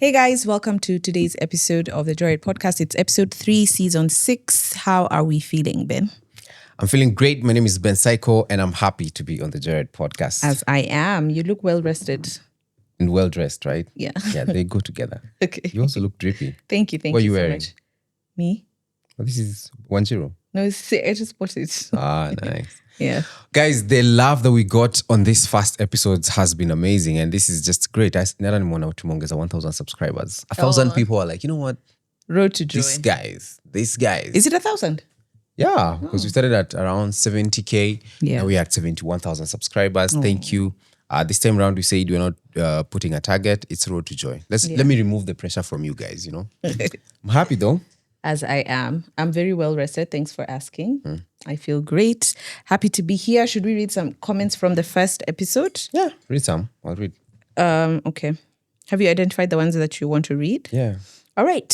Hey guys, welcome to today's episode of the Joyride Podcast. It's episode 3, season 6. How are we feeling, Ben? I'm feeling great. My name is Ben Psycho, and I'm happy to be on the Joyride Podcast. As I am. You look well rested. And well dressed, right? Yeah. Yeah, they go together. Okay. You also look drippy. Thank you. What are you so wearing? much. Me? Well, this is 1-0. No, I just bought it. Ah, nice. Yeah. Guys, the love that we got on these first episodes has been amazing, and this is just great. I never want to mongeza 1,000 subscribers. 1,000 people are like, you know what? Road to joy. These guys. Is it 1,000? Yeah, because we started at around 70K. Yeah. Now we're at 71,000 subscribers. Thank you. This time around, we said we're not putting a target. It's road to joy. Let me remove the pressure from you guys, you know. I'm happy though. As I am. I'm very well rested. Thanks for asking. I feel great. Happy to be here. Should we read some comments from the first episode? Yeah, read some. I'll read. Okay. Have you identified the ones that you want to read? Yeah. All right.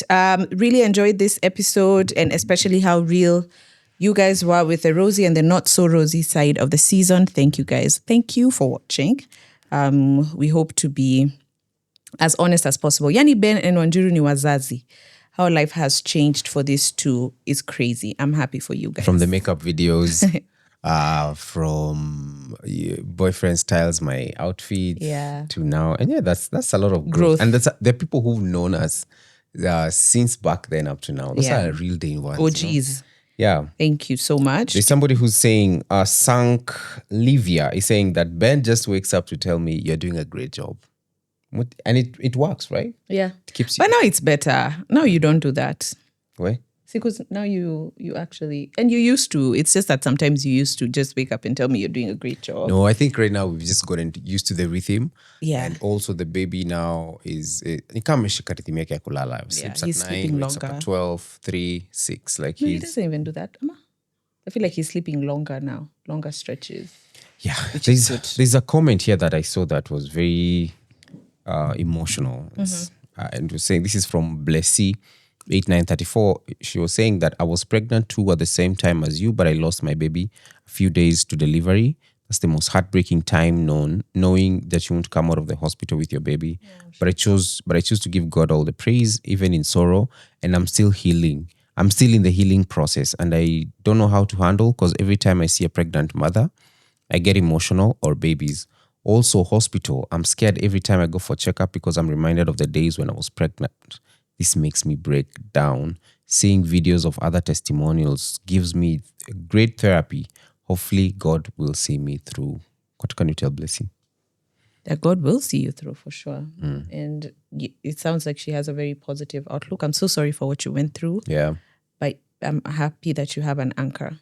Really enjoyed this episode, and especially how real you guys were with the rosy and the not so rosy side of the season. Thank you guys. Thank you for watching. We hope to be as honest as possible. Yani Ben and Wanjiru ni wazazi. How life has changed for these two is crazy. I'm happy for you guys. From the makeup videos, from boyfriend styles my outfits to now. And yeah, that's a lot of growth. And there are people who've known us since back then up to now. Those are real day ones. Oh, geez. Yeah. Thank you so much. There's somebody who's saying, Sank Livia is saying that Ben just wakes up to tell me you're doing a great job. And it works, right? Yeah. It keeps you. But now it's better. Now you don't do that. Why? See, because now you actually, and you used to, it's just that sometimes you used to just wake up and tell me you're doing a great job. No, I think right now we've just gotten used to the rhythm. Yeah. And also the baby now is, sleeps at he's 9, sleeping wakes up longer. at 12, 3, 6. Like No, he doesn't even do that. Amma. I feel like he's sleeping longer now, longer stretches. Yeah. There's a comment here that I saw that was very emotional. And was saying, this is from Blessy 8934. She was saying that I was pregnant too at the same time as you, but I lost my baby a few days to delivery. That's the most heartbreaking time known, knowing that you won't come out of the hospital with your baby. Yeah, sure. But I choose to give God all the praise, even in sorrow, and I'm still healing. I'm still in the healing process, and I don't know how to handle, because every time I see a pregnant mother, I get emotional, or babies. Also, hospital. I'm scared every time I go for checkup because I'm reminded of the days when I was pregnant. This makes me break down. Seeing videos of other testimonials gives me great therapy. Hopefully, God will see me through. What can you tell Blessing? That God will see you through for sure. And it sounds like she has a very positive outlook. I'm so sorry for what you went through. Yeah. But I'm happy that you have an anchor.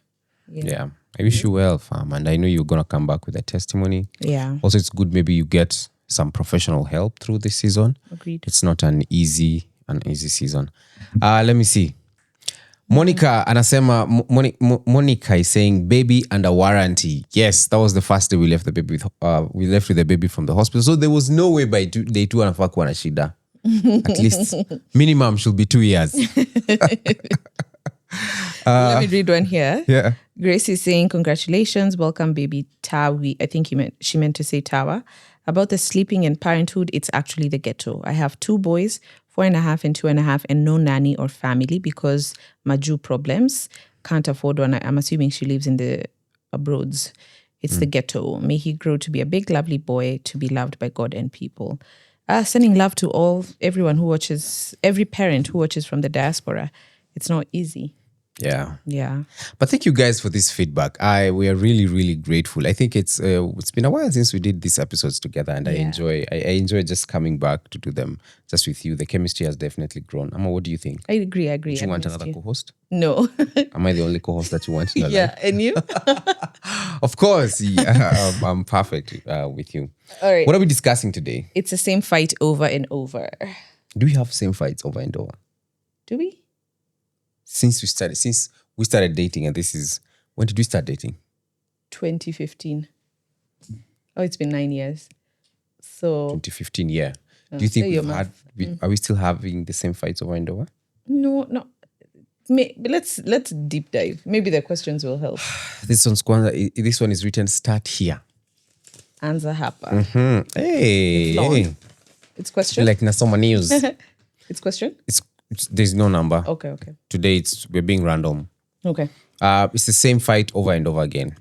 Yeah. I wish you well, fam. And I know you're going to come back with a testimony. Yeah. Also, it's good maybe you get some professional help through this season. Agreed. It's not an easy season. Let me see. Monica anasema, Monica is saying baby under warranty. Yes, that was the first day we left the baby we left with the baby from the hospital. So there was no way by day 2 anafaa kuwa na shida. At least minimum should be 2 years. Let me read one here. Yeah. Grace is saying, congratulations, welcome baby Tawi. I think she meant to say Tawa. About the sleeping and parenthood, it's actually the ghetto. I have 2 boys, 4.5 and 2.5, and no nanny or family because Maju problems. Can't afford one. I'm assuming she lives in the abroads. It's the ghetto. May he grow to be a big, lovely boy, to be loved by God and people. Sending love to everyone who watches, every parent who watches from the diaspora. It's not easy. Yeah. Yeah. But thank you guys for this feedback. We are really, really grateful. I think it's been a while since we did these episodes together, and I enjoy just coming back to do them just with you. The chemistry has definitely grown. Amma, what do you think? I agree. Do you want another co-host? No. Am I the only co-host that you want in your life? And you? Of course. Yeah, I'm perfect with you. All right. What are we discussing today? It's the same fight over and over. Do we have same fights over and over? Do we? Since we started dating, and this is, when did we start dating? 2015. Oh, it's been 9 years. So 2015, yeah. Do you think are we still having the same fights over and over? No. Let's deep dive. Maybe the questions will help. This one is written, start here. Anza hapa. Hey. It's question. Like Nasoma News. It's question. There's no number. Okay. Today we're being random. Okay. It's the same fight over and over again.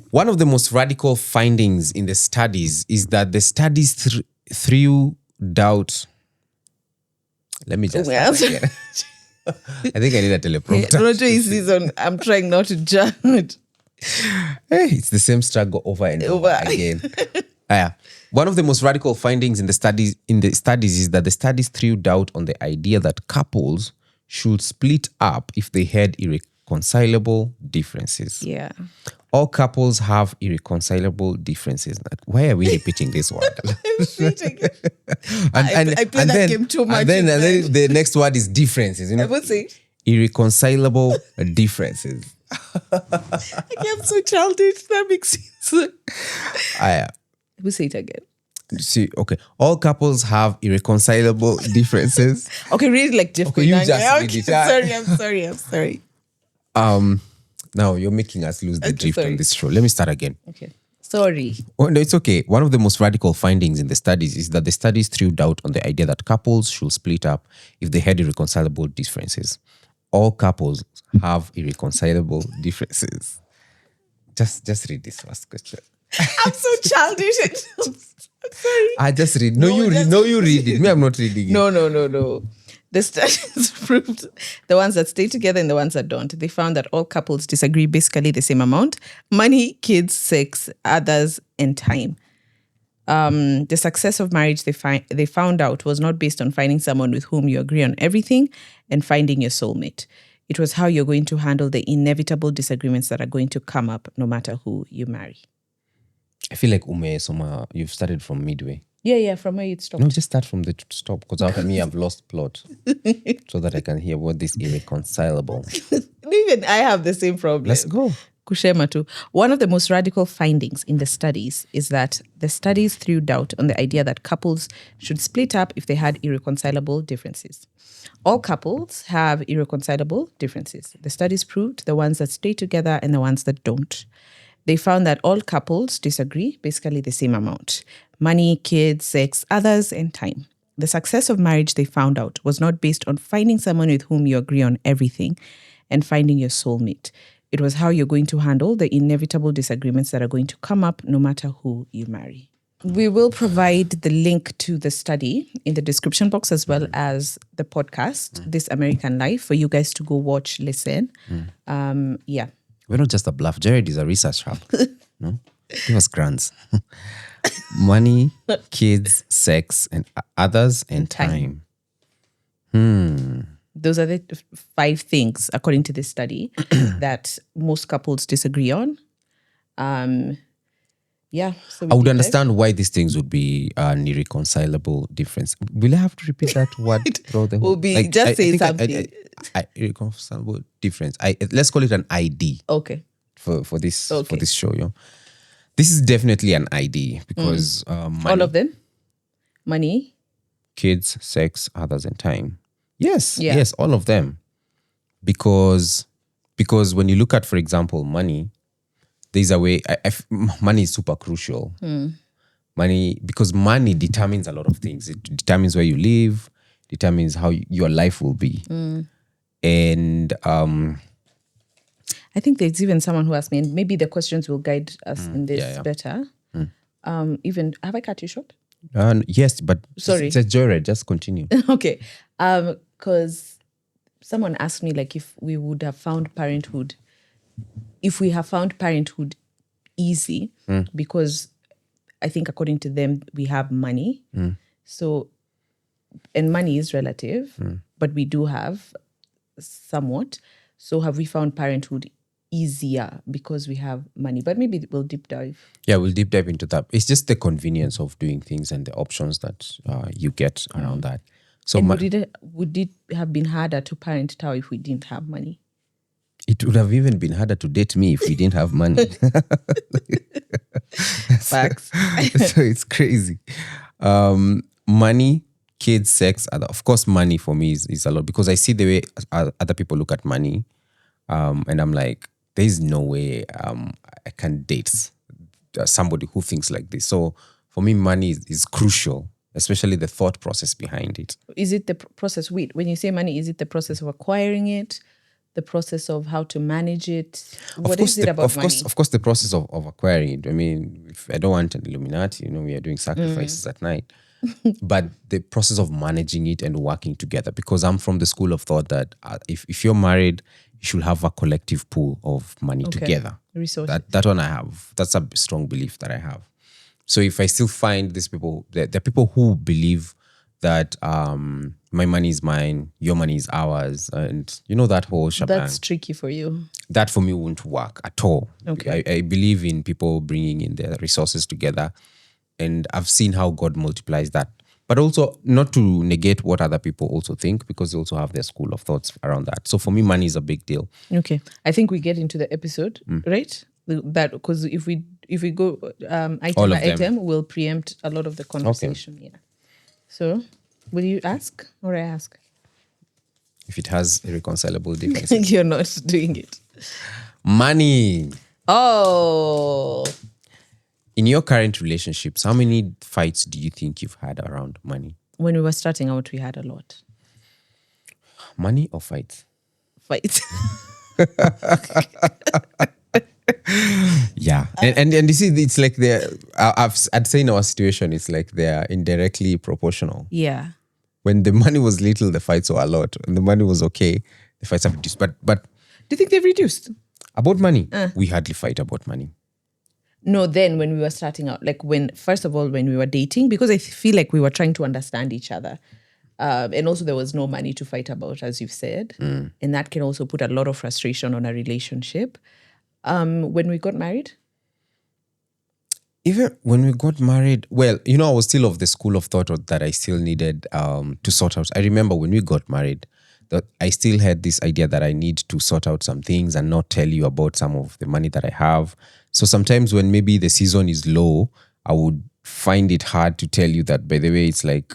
One of the most radical findings in the studies is that the studies threw doubt. Let me just start again. I think I need a teleprompter. I'm trying not to judge. Hey, it's the same struggle over and over again. One of the most radical findings in the studies is that the studies threw doubt on the idea that couples should split up if they had irreconcilable differences. Yeah. All couples have irreconcilable differences. Why are we repeating this word? I played that game too much. And then the next word is differences. I would say irreconcilable differences. I'm so childish. That makes sense. We'll say it again. See, okay. All couples have irreconcilable differences. Okay, read like different. Okay, you just read it. I'm sorry. Now you're making us lose the drift on this show. Let me start again. Okay. Sorry. Oh, no, it's okay. One of the most radical findings in the studies is that the studies threw doubt on the idea that couples should split up if they had irreconcilable differences. All couples have irreconcilable differences. Just read this first question. I'm so childish. I'm sorry. I just read. No, you read. No, you read it. Me, I'm not reading it. No. The studies proved the ones that stay together and the ones that don't. They found that all couples disagree basically the same amount: money, kids, sex, others, and time. The success of marriage they found out was not based on finding someone with whom you agree on everything and finding your soulmate. It was how you're going to handle the inevitable disagreements that are going to come up no matter who you marry. I feel like you've started from midway. Yeah, from where you'd stopped. No, just start from the stop, because after me, I've lost plot. So that I can hear what this irreconcilable. Even I have the same problem. Let's go. Kushema too. One of the most radical findings in the studies is that the studies threw doubt on the idea that couples should split up if they had irreconcilable differences. All couples have irreconcilable differences. The studies proved the ones that stay together and the ones that don't. They found that all couples disagree basically the same amount: money, kids, sex, others, and time. The success of marriage, they found out, was not based on finding someone with whom you agree on everything and finding your soulmate. It was how you're going to handle the inevitable disagreements that are going to come up no matter who you marry. We will provide the link to the study in the description box as well as the podcast, This American Life, for you guys to go watch, listen. Yeah. We're not just a bluff. Jared is a research hub. No? Give us grants. Money, kids, sex, and others, and time. Those are the 5 things, according to this study, that most couples disagree on. So I would understand why these things would be an irreconcilable difference. Will I have to repeat that word throughout the whole? Will be just say something. Irreconcilable difference. Let's call it an ID. Okay. For this show, yo. This is definitely an ID because money, all of them, money, kids, sex, others, and time. Yes, all of them. Because when you look at, for example, money, there's a way. Money is super crucial. Money, because money determines a lot of things. It determines where you live, determines how your life will be, and I think there's even someone who asked me, and maybe the questions will guide us in this better. Even have I cut you short? Yes, but sorry, it's a joyride. Just continue. Okay, because someone asked me like if we would have found parenthood, if we have found parenthood easy, because I think according to them we have money, so and money is relative, but we do have somewhat. So have we found parenthood easier because we have money? But maybe we'll deep dive. Yeah, we'll deep dive into that. It's just the convenience of doing things and the options that you get around that. So would it have been harder to parent Tao if we didn't have money? It would have even been harder to date me if we didn't have money. Facts. So it's crazy. Money, kids, sex, of course, money for me is a lot because I see the way other people look at money, and I'm like, there's no way I can date somebody who thinks like this. So for me, money is crucial. especially the thought process behind it. Is it the process? Wait, when you say money, is it the process of acquiring it? The process of how to manage it? What is it about money? Of course, the process of acquiring it. I mean, if I don't want an Illuminati, we are doing sacrifices at night. But the process of managing it and working together, because I'm from the school of thought that if you're married, you should have a collective pool of money together. Resources. That one I have. That's a strong belief that I have. So if I still find these people, there are people who believe that my money is mine, your money is ours, and that whole shebang. That's tricky for you. That for me won't work at all. Okay. I believe in people bringing in their resources together, and I've seen how God multiplies that. But also not to negate what other people also think, because they also have their school of thoughts around that. So for me, money is a big deal. Okay. I think we get into the episode, right? That because if we go item by item, we'll preempt a lot of the conversation. Okay. Yeah. So, will you ask or I ask? If it has irreconcilable differences. You're not doing it. Money. Oh. In your current relationships, how many fights do you think you've had around money? When we were starting out, we had a lot. Money or fights? Fights. Yeah. And you see, it's like I'd say in our situation, it's like they're indirectly proportional. Yeah. When the money was little, the fights were a lot. When the money was okay, the fights have reduced. But do you think they've reduced? About money, we hardly fight about money. No, then when we were starting out, like first of all, when we were dating, because I feel like we were trying to understand each other. And also there was no money to fight about, as you've said. And that can also put a lot of frustration on a relationship. When we got married? Even when we got married, well, I was still of the school of thought that I still needed to sort out. I remember when we got married, that I still had this idea that I need to sort out some things and not tell you about some of the money that I have. So sometimes when maybe the season is low, I would find it hard to tell you that, by the way, it's like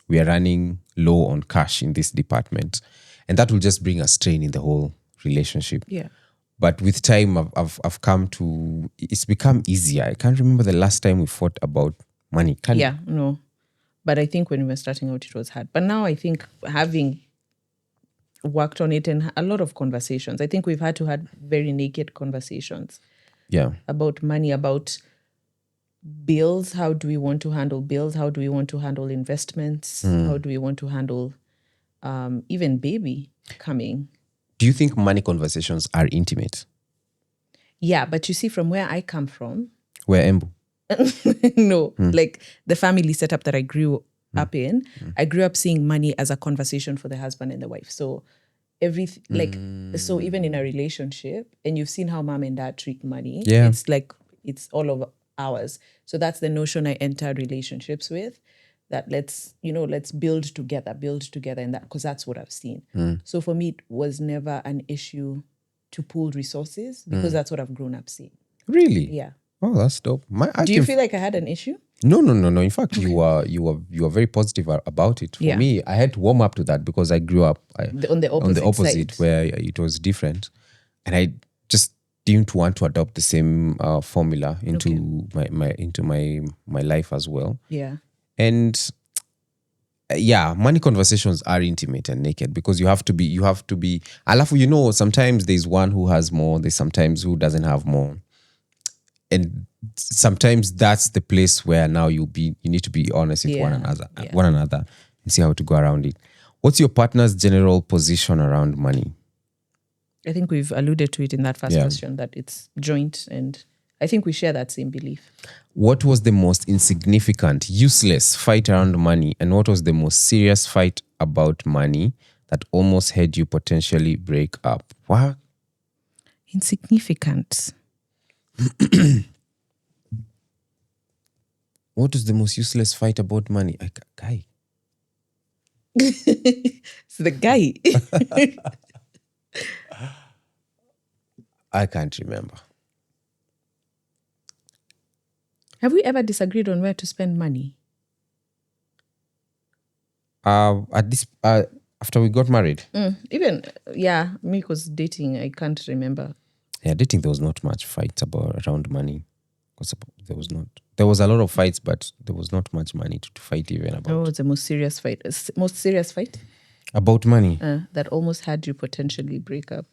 we are running low on cash in this department. And that will just bring a strain in the whole relationship. Yeah. But with time, I've come to, it's become easier. I can't remember the last time we fought about money. No. But I think when we were starting out, it was hard. But now I think having worked on it and a lot of conversations, I think we've had to have very naked conversations. Yeah. About money, about bills. How do we want to handle bills? How do we want to handle investments? How do we want to handle even baby coming? Do you think money conversations are intimate? Yeah, but you see, from where I come from... Where Embu? No, like the family setup that I grew up in, I grew up seeing money as a conversation for the husband and the wife. So so even in a relationship, and you've seen how mom and dad treat money, it's like it's all of ours. So that's the notion I enter relationships with, that let's build together in that, because that's what I've seen. So for me, it was never an issue to pool resources, because that's what I've grown up seeing. Really? Yeah. Oh, that's dope. Do you feel like I had an issue? No. In fact, you were very positive about it. For me, I had to warm up to that because I grew up on the opposite side, where it was different, and I just didn't want to adopt the same formula into my life as well. Yeah. And money conversations are intimate and naked, because you have to be alafu, sometimes there's one who has more, there's sometimes who doesn't have more. And sometimes that's the place where now you need to be honest with one another and see how to go around it. What's your partner's general position around money? I think we've alluded to it in that first question, that it's joint, and I think we share that same belief. What was the most insignificant, useless fight around money, and what was the most serious fight about money that almost had you potentially break up? What? Insignificant. What is the most useless fight about money? Guy. It's the guy. I can't remember. Have we ever disagreed on where to spend money? After we got married? Me because dating, I can't remember. Yeah, dating, there was not much fight around money. Because there was a lot of fights, but there was not much money to fight even about. Oh, the most serious fight. Most serious fight? About money. That almost had you potentially break up.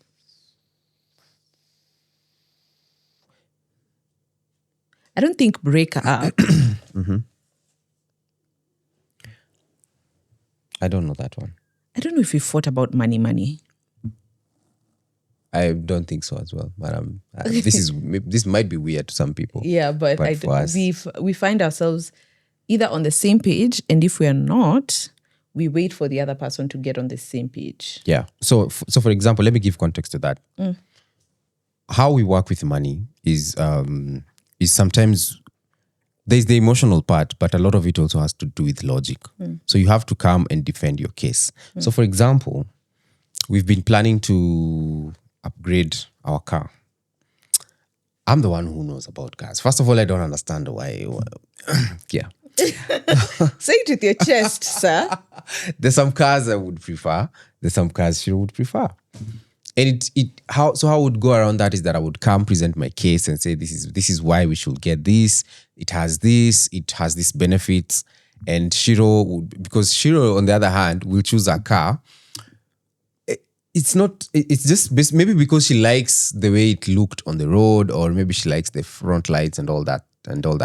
I don't think break up. I don't know that one. I don't know if we fought about money. I don't think so as well. But this might be weird to some people. Yeah, but for us, we find ourselves either on the same page, and if we are not, we wait for the other person to get on the same page. yeah. So for example, let me give context to that. How we work with money is sometimes there's the emotional part, but a lot of it also has to do with logic. So you have to come and defend your case. So for example, we've been planning to upgrade our car. I'm the one who knows about cars. First of all, I don't understand why. Yeah. Say it with your chest, sir. There's some cars I would prefer. There's some cars she would prefer. And how I would go around that is that I would come present my case and say this is why we should get this. It has this benefits. And because Shiro on the other hand will choose a car. It's just maybe because she likes the way it looked on the road, or maybe she likes the front lights and all that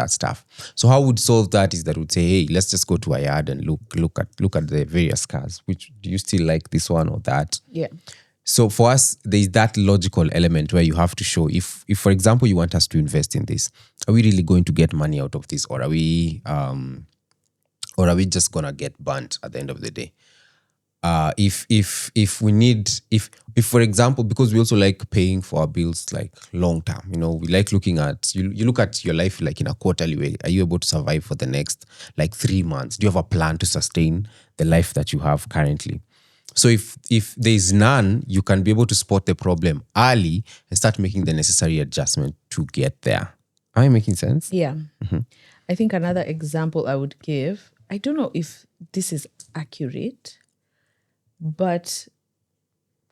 stuff. So how I would solve that is that would say, hey, let's just go to a yard and look at the various cars. Which do you still like, this one or that? Yeah. So for us, there is that logical element where you have to show if for example you want us to invest in this, are we really going to get money out of this, or are we just gonna get burnt at the end of the day? If for example, because we also like paying for our bills like long term, we like looking at you look at your life like in a quarterly way. Are you able to survive for the next like 3 months? Do you have a plan to sustain the life that you have currently? So if there's none, you can be able to spot the problem early and start making the necessary adjustment to get there. Am I making sense? Yeah. I think another example I would give, I don't know if this is accurate, but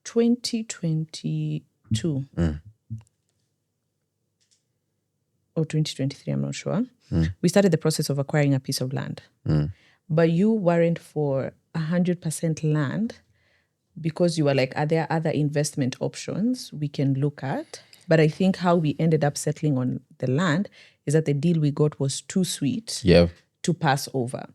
2022 or 2023, I'm not sure, we started the process of acquiring a piece of land. But you weren't for 100% land because you were like, are there other investment options we can look at? But I think how we ended up settling on the land is that the deal we got was too sweet to pass over.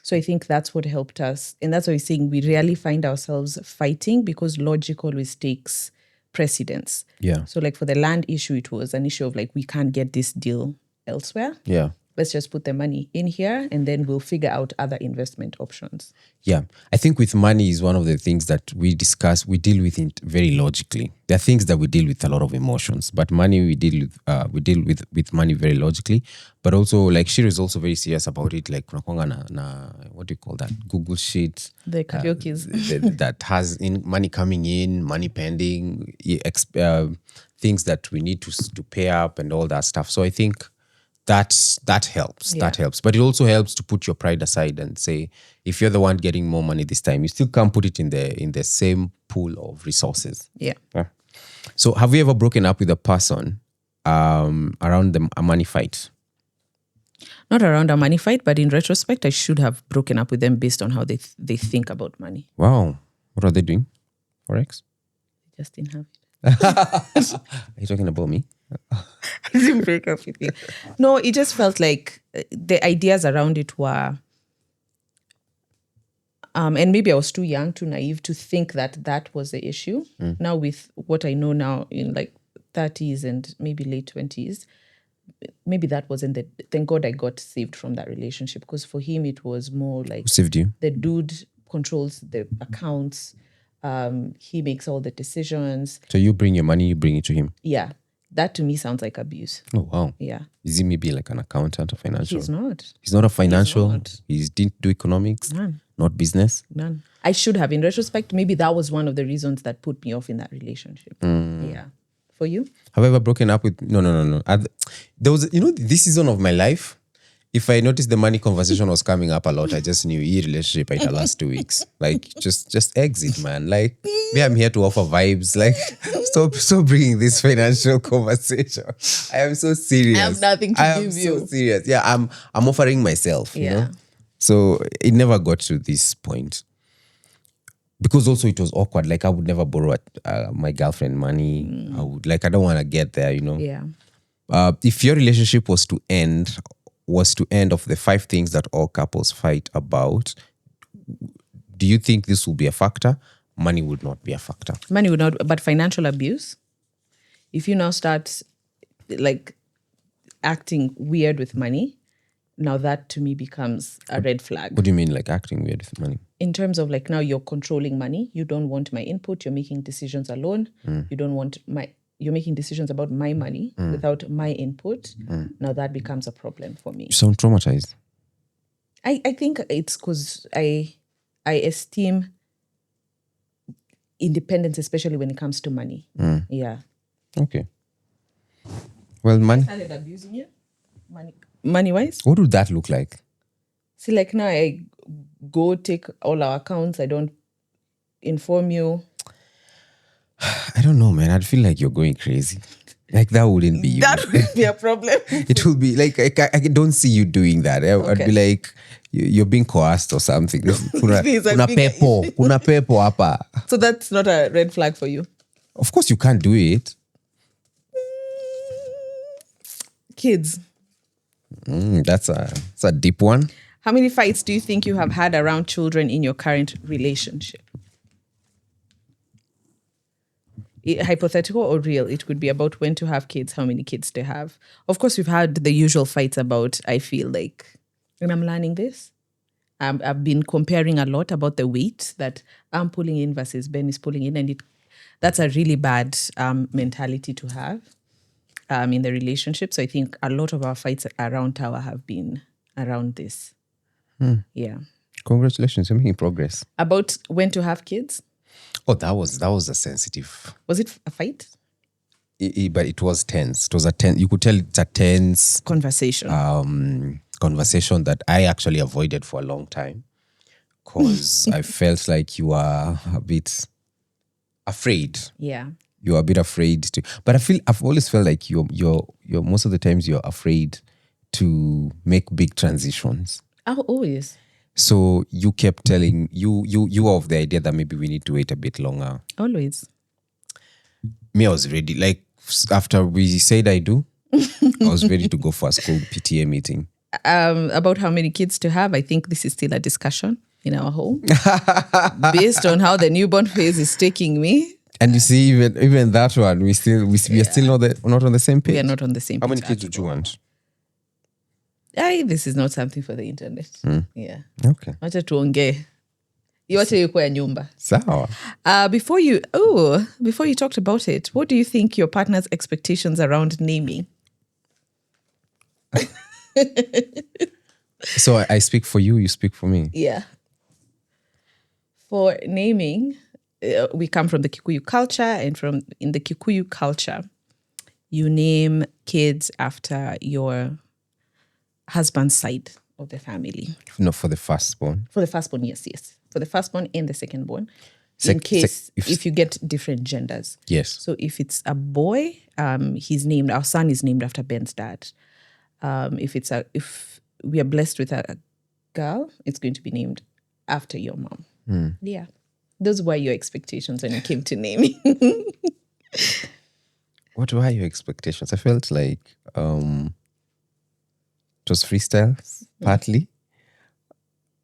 So I think that's what helped us. And that's why we're saying we rarely find ourselves fighting because logic always takes precedence. Yeah. So like for the land issue, it was an issue of like, we can't get this deal elsewhere. Yeah. Let's just put the money in here and then we'll figure out other investment options. Yeah. I think with money is one of the things that we discuss, we deal with it very logically. There are things that we deal with a lot of emotions, but money we deal with money very logically. But also like Shiro is also very serious about it. Like what do you call that? Google Sheet. The karaoke's. That has money coming in, money pending, things that we need to pay up and all that stuff. So I think that helps. Yeah. That helps. But it also helps to put your pride aside and say, if you're the one getting more money this time, you still can't put it in the same pool of resources. Yeah. So have you ever broken up with a person around a money fight? Not around a money fight, but in retrospect, I should have broken up with them based on how they think about money. Wow. What are they doing? Forex? They just didn't have it. Are you talking about me? I didn't break up with you. No, it just felt like the ideas around it were, and maybe I was too young, too naive to think that was the issue. Now with what I know now in like 30s and maybe late 20s, maybe that wasn't thank God I got saved from that relationship, because for him it was more like, Who saved you? the dude controls the accounts. He makes all the decisions. So you bring your money, you bring it to him. Yeah. That to me sounds like abuse. Oh, wow. Yeah. Is he maybe like an accountant or financial? He's not. He's not a financial. not. He didn't do economics. None. Not business. None. I should have. In retrospect, maybe that was one of the reasons that put me off in that relationship. Yeah. For you? Have I ever broken up with? No. There was, this season of my life, if I noticed the money conversation was coming up a lot, I just knew relationship in the last 2 weeks. Like, just exit, man. Like, me, I'm here to offer vibes. Like, Stop bringing this financial conversation. I am so serious. I have nothing to I give am you. so serious. Yeah, I'm offering myself, you know. So it never got to this point. Because also it was awkward. Like I would never borrow my girlfriend money. I don't want to get there, you know. Yeah. If your relationship was to end of the 5 things that all couples fight about, do you think this will be a factor? Money would not be a factor. Money would not, but financial abuse. If you now start like acting weird with money, now that to me becomes a red flag. What do you mean, like acting weird with money? In terms of like now you're controlling money. You don't want my input. You're making decisions alone. You don't want you're making decisions about my money without my input. Now that becomes a problem for me. You sound traumatized. I think it's because I esteem independence, especially when it comes to money. Yeah. Okay. Well, money. Started abusing you? Money wise? What would that look like? See, like now I go take all our accounts. I don't inform you. I don't know, man. I'd feel like you're going crazy. Like that wouldn't be you. That would be a problem. It will be like I don't see you doing that. I'd be like you're being coerced or something. Kuna pepo hapa. So that's not a red flag for you? Of course you can't do it. Kids. That's a deep one. How many fights do you think you have had around children in your current relationship? Hypothetical or real? It could be about when to have kids, how many kids to have. Of course, we've had the usual fights about, I feel like, and I'm learning this. I've been comparing a lot about the weight that I'm pulling in versus Ben is pulling in. And that's a really bad mentality to have in the relationship. So I think a lot of our fights around Tower have been around this. Yeah. Congratulations, you're making progress. About when to have kids? Oh, that was a sensitive. Was it a fight? But it was tense. It was a tense. You could tell it's a tense conversation. Conversation that I actually avoided for a long time because I felt like you are a bit afraid. Yeah. You are a bit afraid to. But I've always felt like you're most of the times you're afraid to make big transitions. Oh, always. So you kept telling you were of the idea that maybe we need to wait a bit longer. Always. Me, I was ready. Like after we said I do, I was ready to go for a school PTA meeting. About how many kids to have, I think this is still a discussion in our home based on how the newborn phase is taking me. And you see, even that one, we are still not on the same page. We are not on the same page. How many kids would you want? This is not something for the internet. Yeah. Okay. Wacha tuongee. Yote yuko ya nyumba. Sawa. Before you talked about it, what do you think your partner's expectations around naming? So I speak for you, you speak for me. Yeah. For naming, we come from the Kikuyu culture, and in the Kikuyu culture, you name kids after your husband's side of the family. No, for the firstborn. For the firstborn, yes. For the firstborn and the secondborn. In case if you get different genders. Yes. So if it's a boy, our son is named after Ben's dad. If we are blessed with a girl, it's going to be named after your mom. Yeah. Those were your expectations when it came to naming. What were your expectations? I felt like it was freestyle, partly.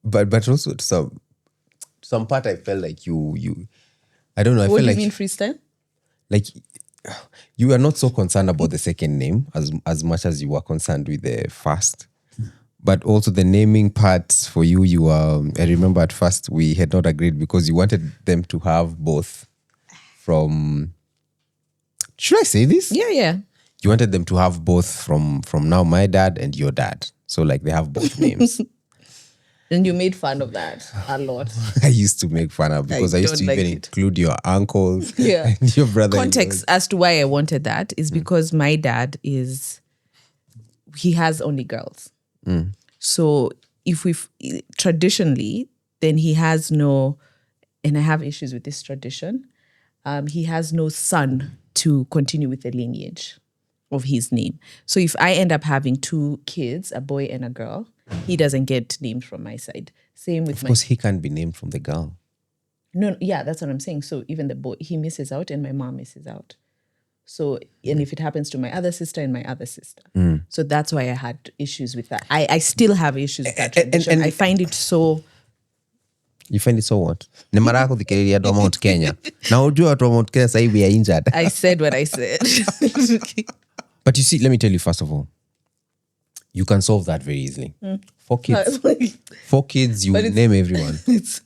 But also to some part I felt like you I don't know. What do you mean freestyle? Like you are not so concerned about the second name as much as you were concerned with the first. But also the naming part for you I remember at first we had not agreed because you wanted them to have both from, should I say this? Yeah. You wanted them to have both from now my dad and your dad. So like they have both names. And you made fun of that a lot. I used to make fun of because I used to even include your uncles and your brother. Context as to why I wanted that is because my dad he has only girls. So if traditionally, then he has no, and I have issues with this tradition, he has no son to continue with the lineage of his name. So if I end up having 2 kids, a boy and a girl, he doesn't get named from my side. Same with Of course, he can't be named from the girl. No, yeah, that's what I'm saying. So even the boy, he misses out and my mom misses out. So, and if it happens to my other sister and my other sister. So that's why I had issues with that. I still have issues with that tradition. I find it so... You find it so what? Ni mara yako thikiriria andũ a Mount Kenya. Na ujua watu wa Mount Kenya sasa hivi are injured. I said what I said. But you see, let me tell you first of all, you can solve that very easily. 4 kids. 4 kids, you name everyone. Just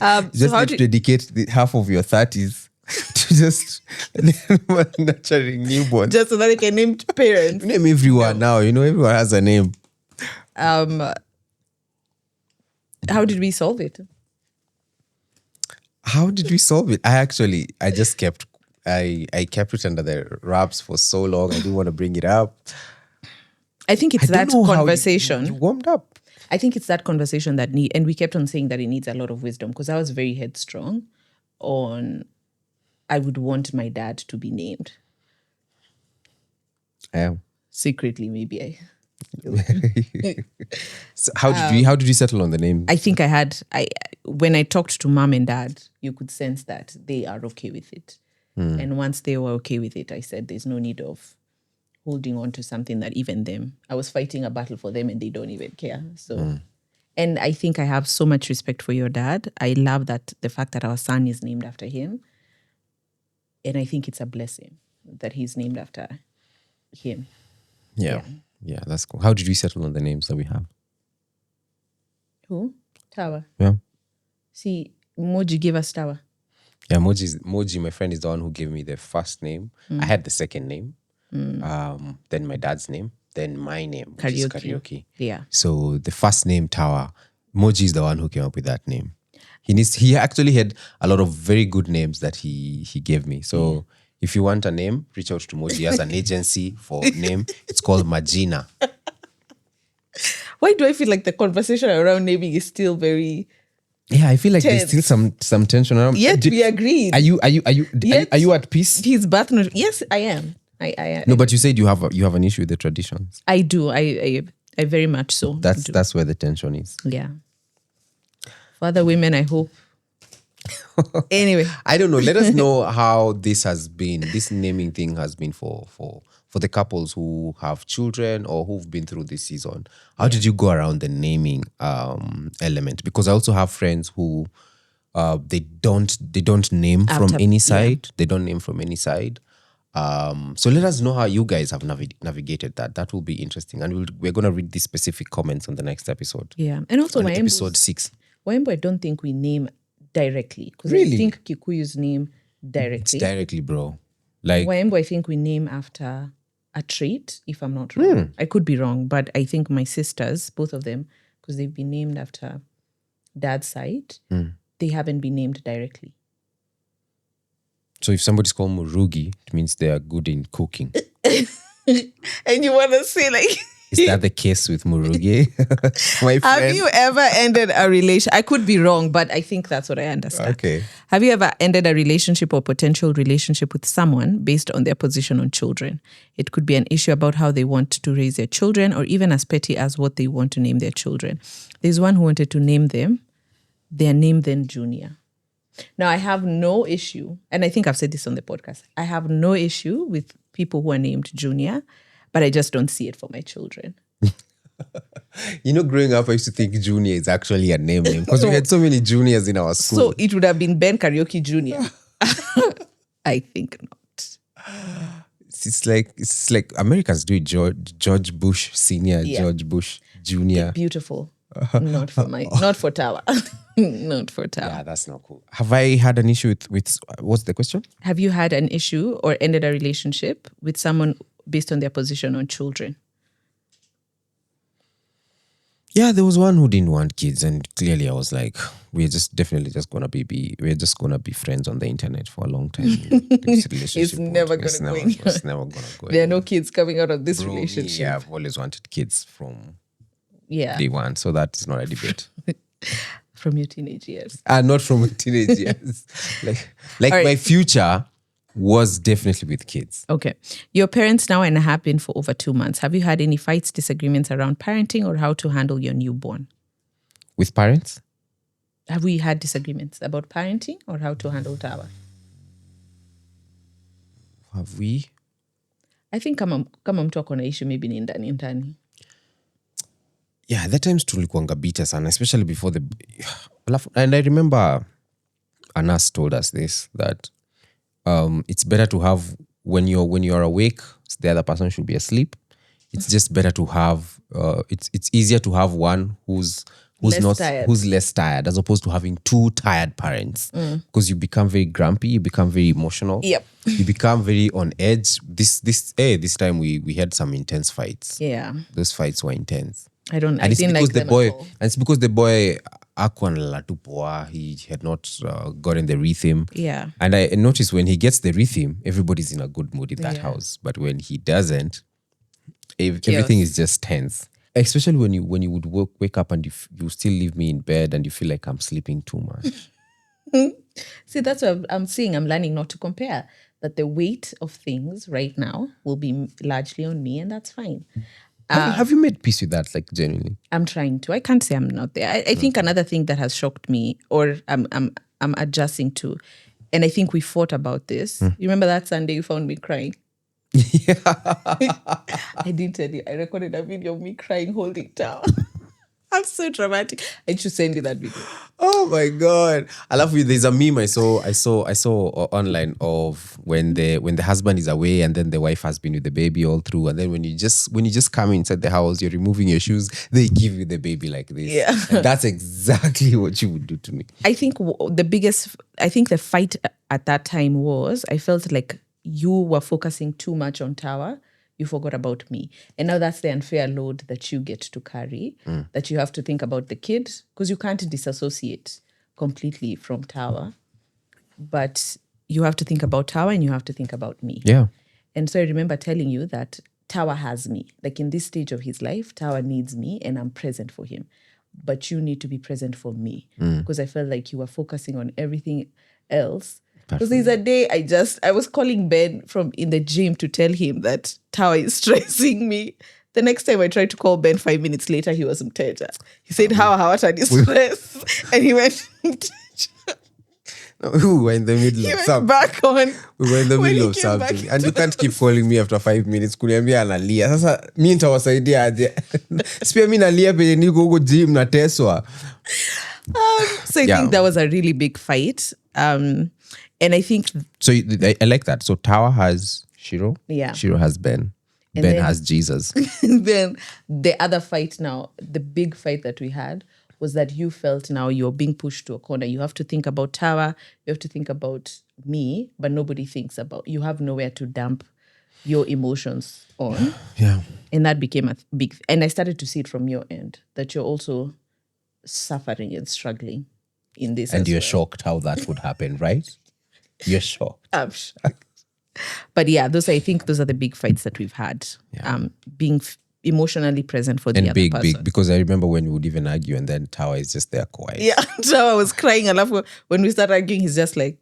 how need to dedicate half of your 30s to just nurturing newborns. just so that I can name parents. Name everyone now. You know, everyone has a name. How did we solve it? How did we solve it? I just kept it under the wraps for so long. I didn't want to bring it up. I think it's that conversation. You warmed up. I think it's that conversation and we kept on saying that it needs a lot of wisdom because I was very headstrong on, I would want my dad to be named. I am. Secretly, maybe So how did you settle on the name? I think when I talked to mom and dad, you could sense that they are okay with it. And once they were okay with it, I said, there's no need of holding on to something that even them, I was fighting a battle for them and they don't even care. So, and I think I have so much respect for your dad. I love that the fact that our son is named after him. And I think it's a blessing that he's named after him. Yeah, that's cool. How did we settle on the names that we have? Who? Tawa. Yeah. See, Moji gave us Tawa. Yeah, Moji, my friend, is the one who gave me the first name. I had the second name. Then my dad's name. Then my name, which is Karaoke. Yeah. So the first name, Tawa, Moji is the one who came up with that name. He actually had a lot of very good names that he gave me. So if you want a name, reach out to Moji. He has an agency for name. It's called Magina. Why do I feel like the conversation around naming is still very... Yeah, I feel like tense. there's still some tension around. Yet we agreed. Are you at peace? His birth note. Yes, I am. I No, but you said you have an issue with the traditions. I do. I very much so. That's where the tension is. Yeah. For other women, I hope. Anyway, I don't know. Let us know how this naming thing has been for the couples who have children or who've been through this season. How did you go around the naming element? Because I also have friends who they don't name from any side. They don't name from any side. So let us know how you guys have navigated that. That will be interesting. And we're going to read these specific comments on the next episode. Yeah. And also on episode 6. Waembo, I don't think we name directly. Because Really? I think Kikuyu's name directly. It's directly, bro. Like Waembo, I think we name after a trait, if I'm not wrong. I could be wrong, but I think my sisters, both of them, because they've been named after dad's side, they haven't been named directly. So if somebody's called Murugi, it means they are good in cooking. And you want to say like... Is that the case with Murugi? My friend. Have you ever ended a relation? I could be wrong, but I think that's what I understand. Okay. Have you ever ended a relationship or potential relationship with someone based on their position on children? It could be an issue about how they want to raise their children or even as petty as what they want to name their children. There's one who wanted to name them their name then Junior. Now, I have no issue, and I think I've said this on the podcast, I have no issue with people who are named Junior, but I just don't see it for my children. You know, growing up, I used to think Junior is actually a name because we had so many juniors in our school. So it would have been Ben Karaoke Jr. I think not. It's like Americans do it. George Bush Senior, George Bush Junior. Beautiful. Not for Tawa. Not for Tawa. Yeah, that's not cool. Have I had an issue with what's the question? Have you had an issue or ended a relationship with someone based on their position on children? Yeah, there was one who didn't want kids, and clearly I was like, we're just gonna be friends on the internet for a long time. It's never gonna go anywhere. It's never gonna go. There are no kids coming out of this relationship. Yeah, I've always wanted kids from day one, so that is not a debate. From your teenage years. Not from teenage years. Like right. My future was definitely with kids. Okay. Your parents now and have been for over 2 months. Have you had any fights, disagreements around parenting or how to handle your newborn? With parents? Have we had disagreements about parenting or how to handle Tawa? Have we? I think kama mtu ako na issue maybe ni ndani. Yeah, that times tulikuanga bitter sana, especially before the... And I remember a nurse told us this, that it's better to have, when you're awake, the other person should be asleep. It's just better to have, it's easier to have one who's less tired as opposed to having two tired parents, because you become very grumpy, you become very emotional. Yep. You become very on edge. This time we had some intense fights. Yeah. Those fights were intense. I didn't like them at all. And it's because the boy he had not gotten the rhythm. Yeah. And I noticed when he gets the rhythm, everybody's in a good mood in that house. But when he doesn't, everything is just tense. Especially when you would wake up and you still leave me in bed and you feel like I'm sleeping too much. See, that's what I'm saying. I'm learning not to compare. That the weight of things right now will be largely on me, and that's fine. Have you made peace with that, like genuinely? I'm trying to. I can't say I'm not there. I think another thing that has shocked me, or I'm adjusting to, and I think we fought about this. You remember that Sunday you found me crying? Yeah. I didn't tell you. I recorded a video of me crying holding Tower. I'm so dramatic. I should send you that video. Oh my God. I love you. There's a meme I saw online of when the husband is away and then the wife has been with the baby all through, and then when you just come inside the house, you're removing your shoes, they give you the baby like this. Yeah. And that's exactly what you would do to me. I think the fight at that time was, I felt like you were focusing too much on Tower. You forgot about me. And now that's the unfair load that you get to carry, that you have to think about the kid, because you can't disassociate completely from Tower. But you have to think about Tower and you have to think about me. Yeah. And so I remember telling you that Tower has me. Like in this stage of his life, Tower needs me and I'm present for him. But you need to be present for me. Because I felt like you were focusing on everything else. Because there's a day I was calling Ben from in the gym to tell him that Tower is stressing me. The next time I tried to call Ben 5 minutes later, he was mteja. He said, how are you stress? And he went, we were in the middle of something. Back on. We were in the middle of something. And you can't keep calling me after 5 minutes. Kuniambia analia. Sasa mi nitawasaidia aje. Sipia mi nalia penye niko huko gym nateswa. So I think that was a really big fight. And I think... So I like that. So Tower has Shiro. Yeah. Shiro has Ben. And Ben then- has Jesus. Then the other fight now, the big fight that we had was that you felt now you're being pushed to a corner. You have to think about Tower. You have to think about me, but nobody thinks about... You have nowhere to dump your emotions on. Yeah. And that became a big... And I started to see it from your end, that you're also suffering and struggling in this. And as you're well. shocked how that would happen, right? You're shocked. I'm shocked. But yeah, I think those are the big fights that we've had. Yeah. Being emotionally present for the And other big, person. because I remember when we would even argue and then Tower is just there quiet. Yeah, Tower was crying. I love when we start arguing, he's just like...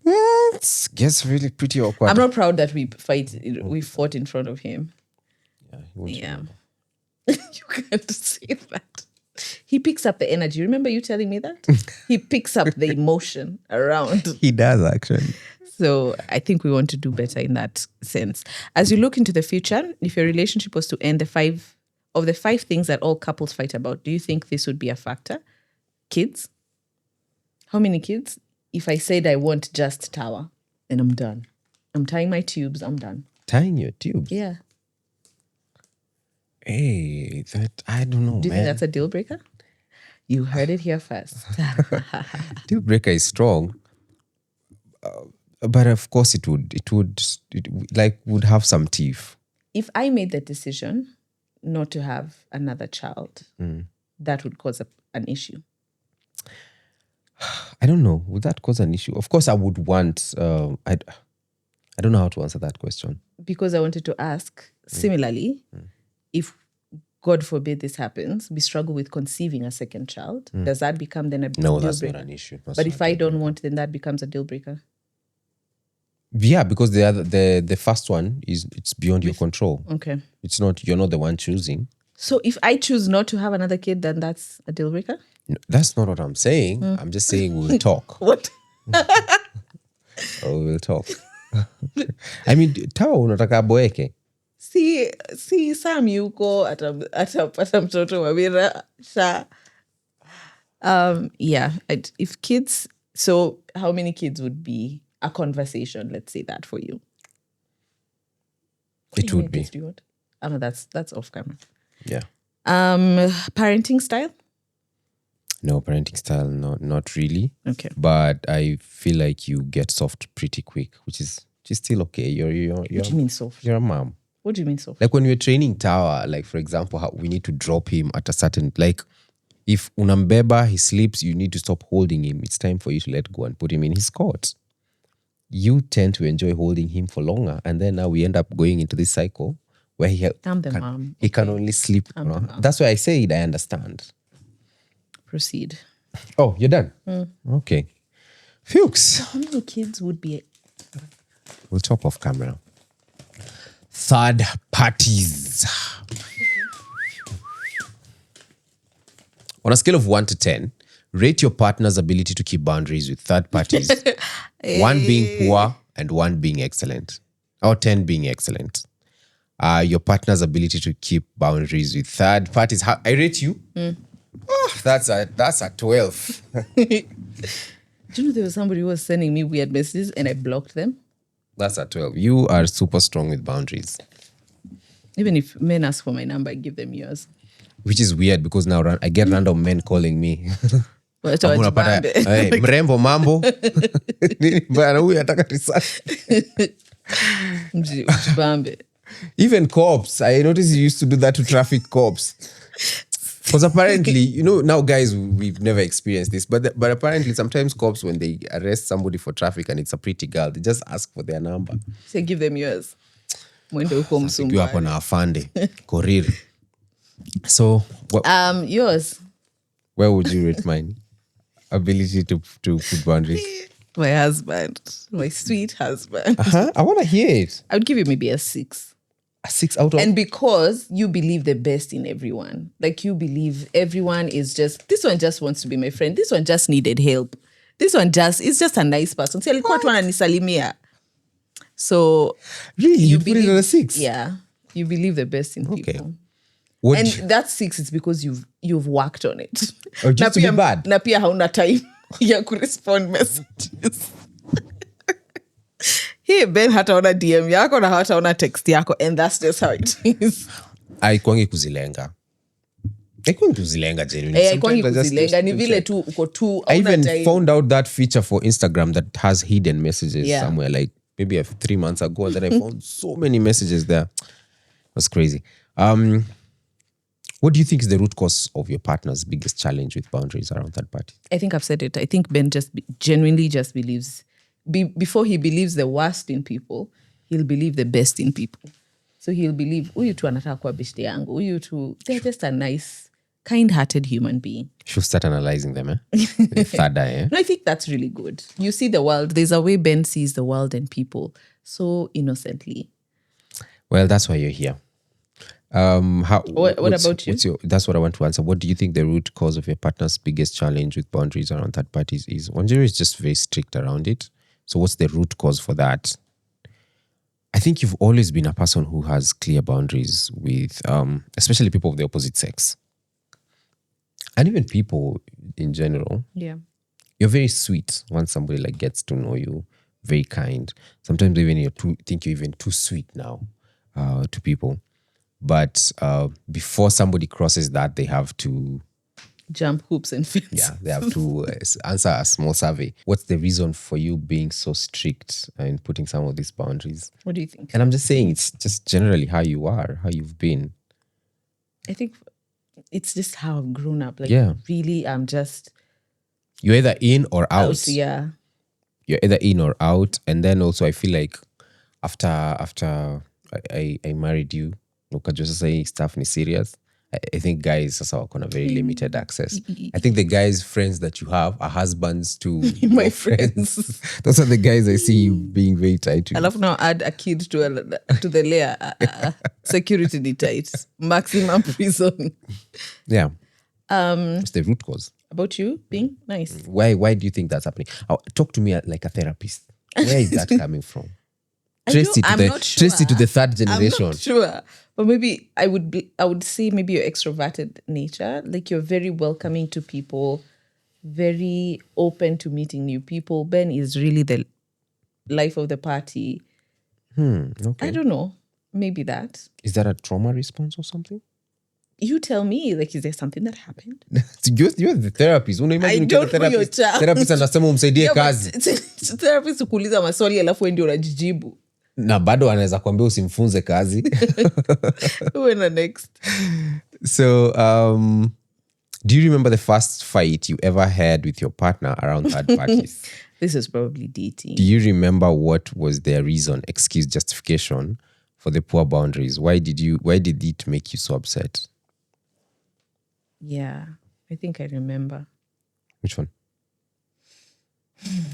It gets really pretty awkward. I'm not proud that we fought in front of him. Yeah, he won't remember. You can't say that. He picks up the energy. Remember you telling me that? He picks up the emotion around. He does, actually. So I think we want to do better in that sense. As you look into the future, if your relationship was to end, the five things that all couples fight about, do you think this would be a factor? Kids? How many kids? If I said I want just Tower, then I'm done. I'm tying my tubes, I'm done. Tying your tubes? Yeah. Hey, that, I don't know, Do you think that's a deal breaker? You heard it here first. Deal breaker is strong. But of course it would have some teeth. If I made the decision not to have another child, that would cause an issue. I don't know. Would that cause an issue? Of course, I would want... I don't know how to answer that question. Because I wanted to ask, similarly, if, God forbid this happens, we struggle with conceiving a second child, does that become then a deal breaker? No, that's not an issue. But if I don't want, then that becomes a deal breaker. Yeah, because the first one it's beyond your control. Okay. It's not, you're not the one choosing. So if I choose not to have another kid, then that's a deal breaker? No, that's not what I'm saying. I'm just saying we'll talk. What? Oh, we'll talk. I mean, Tawa unataka boeke. Si Sam yuko atapata mtoto Wawira sha. Yeah, if kids, so how many kids would be a conversation? Let's say that for you. It would be. Do you want? Oh no, that's off camera. Yeah. Parenting style? No, parenting style, not really. Okay. But I feel like you get soft pretty quick, which is still okay. What do you mean soft? You're a mom. What do you mean soft? Like when we're training Tower, like for example, how we need to drop him at a certain, like if unambeba, he sleeps, you need to stop holding him. It's time for you to let go and put him in his cot. You tend to enjoy holding him for longer. And then now we end up going into this cycle where mom. He can only sleep. You know? That's why I said I understand. Proceed. Oh, you're done? Okay. Fuchs. How many kids would be? We'll talk off camera. Third parties. On a scale of 1 to 10, rate your partner's ability to keep boundaries with third parties. 1 being poor and 1 being excellent. Or 10 being excellent. Your partner's ability to keep boundaries with third parties. I rate you. Oh, that's a 12. Do you know there was somebody who was sending me weird messages and I blocked them? That's a 12. You are super strong with boundaries. Even if men ask for my number, I give them yours. Which is weird because now I get random men calling me. Wajibambe. Hey, mrembo mambo. Nini bana huyu ataka research. Wajibambe. Even cops. I noticed you used to do that to traffic cops. Because apparently, now guys, we've never experienced this, but apparently sometimes cops, when they arrest somebody for traffic and it's a pretty girl, they just ask for their number. Say give them yours. Mwende huko You Msumbani. hapo na afande. Korir. So, yours. where would you rate mine? Ability to put boundaries. My husband. My sweet husband. I want to hear it. I would give you maybe a 6. A 6 out of... And because you believe the best in everyone. Like you believe everyone is just, this one just wants to be my friend. This one just needed help. This one is just a nice person. Si alikuwa tu ananisalimia. So... Really? You put it on a 6? Yeah. You believe the best in Okay. people. And that 6 is because you've worked on it. Or just to be bad? Na pia hauna time ya kurespond messages. Hey, Ben hataona DM yako na hataona text yako, and that's just how it is. Haikuangi kuzilenga. Genuinely. Haikuangi kuzilenga. Ni vile tu uko tu. I even found out that feature for Instagram that has hidden messages somewhere, like maybe 3 months ago, and then I found so many messages there. It was crazy. What do you think is the root cause of your partner's biggest challenge with boundaries around third party? I think I've said it. I think Ben genuinely just believes, before he believes the worst in people, he'll believe the best in people. So he'll believe, huyu tu anataka kuwa beshte yangu, huyu tu, they're just a nice, kind-hearted human being. She'll start analyzing them, The third eye, No, I think that's really good. You see the world, there's a way Ben sees the world and people so innocently. Well, that's why you're here. What about you? That's what I want to answer. What do you think the root cause of your partner's biggest challenge with boundaries around third parties is? Wanjiru is just very strict around it. So what's the root cause for that? I think you've always been a person who has clear boundaries with, especially people of the opposite sex. And even people in general. Yeah. You're very sweet once somebody gets to know you. Very kind. Sometimes even you think you're even too sweet now to people. But before somebody crosses that, they have to... jump hoops and fences. Yeah, they have to answer a small survey. What's the reason for you being so strict and putting some of these boundaries? What do you think? And I'm just saying, it's just generally how you are, how you've been. I think it's just how I've grown up. Really, I'm just... You're either in or out. Yeah. You're either in or out. And then also I feel like after I married you, ukajua sasa hii stuff ni serious. I think guys sasa wako na very limited access. I think the guys friends that you have are husbands to My your friends. Those are the guys I see you being very tight to. Alafu now add a kid to the layer. Security ni tight. Maximum prison. Yeah. It's the root cause. About you being nice. Why do you think that's happening? Talk to me like a therapist. Where is that coming from? Trace it to the third generation. I'm not sure. But maybe I would say maybe your extroverted nature. Like you're very welcoming to people, very open to meeting new people. Ben is really the life of the party. Okay. I don't know. Maybe that. Is that a trauma response or something? You tell me, like, is there something that happened? You're the therapist. I don't know your child. Therapist anasema umsaidie kazi. Therapist ukuuliza maswali alafu wewe ndio unajijibu. Na bado anaweza kuambia usimfunze kazi. We're next. So, do you remember the first fight you ever had with your partner around third parties? This is probably dating. Do you remember what was their reason, excuse, justification for the poor boundaries? Why did it make you so upset? Yeah, I think I remember. Which one?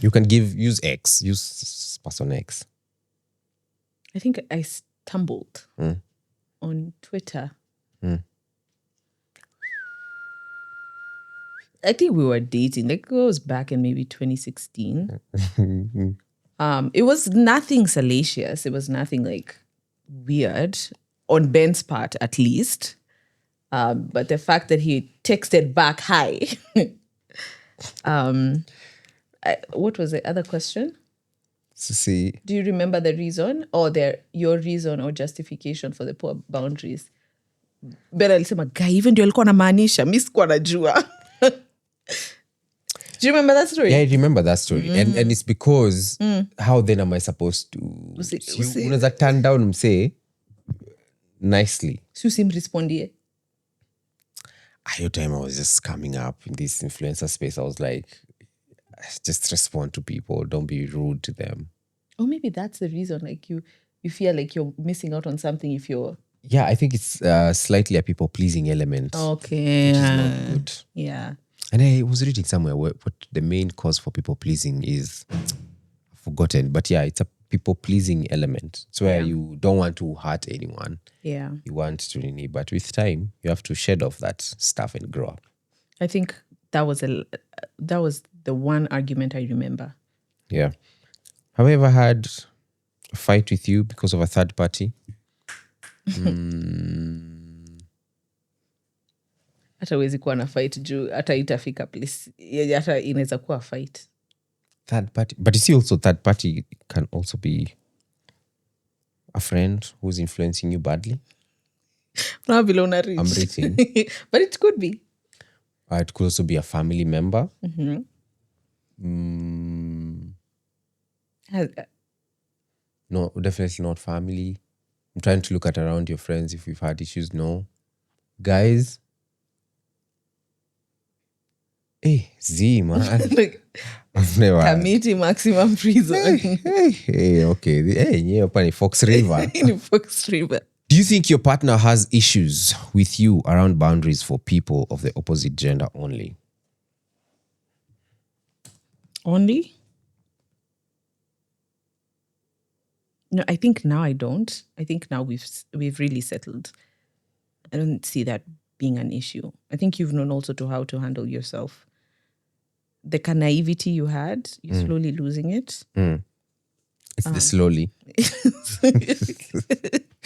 You can use X, use person X. I think I stumbled on Twitter. I think we were dating. Like it was back in maybe 2016. It was nothing salacious. It was nothing like weird on Ben's part, at least. But the fact that he texted back, "Hi." What was the other question? See, do you remember the reason or your reason or justification for the poor boundaries? Ben alisema guy, even ndio alikuwa anamaanisha, mimi sikuwa najua. Do you remember that story? Yeah, I remember that story. And it's because how then am I supposed to unaweza turn down msee nicely? Si usimrespondie. Your time I was just coming up in this influencer space. I was like, just respond to people. Don't be rude to them. Or maybe that's the reason. Like you feel like you're missing out on something if you're... Yeah, I think it's slightly a people-pleasing element. Okay. Which is not good. Yeah. And I was reading somewhere what the main cause for people-pleasing is. I've forgotten. But yeah, it's a people-pleasing element. It's where you don't want to hurt anyone. Yeah. You want to really, but with time, you have to shed off that stuff and grow up. I think that was the one argument I remember. Yeah. Have I ever had a fight with you because of a third party? Hata huwezi kuwa na fight juu hata itafika place hata inaweza kuwa fight. Third party, but you see also third party can also be a friend who's influencing you badly. Now below na rich. I'm reaching. But it could be. It could also be a family member. No, definitely not family. I'm trying to look at around your friends if you've had issues. No. Guys. Hey, Z, man. Like, I've never had. Committee maximum prison. Hey, okay. Hey, yeah, upon Fox River. In Fox River. Do you think your partner has issues with you around boundaries for people of the opposite gender only? Only? No, I think now I don't. I think now we've really settled. I don't see that being an issue. I think you've known also to how to handle yourself. The naivety you had, you're slowly losing it. It's the slowly.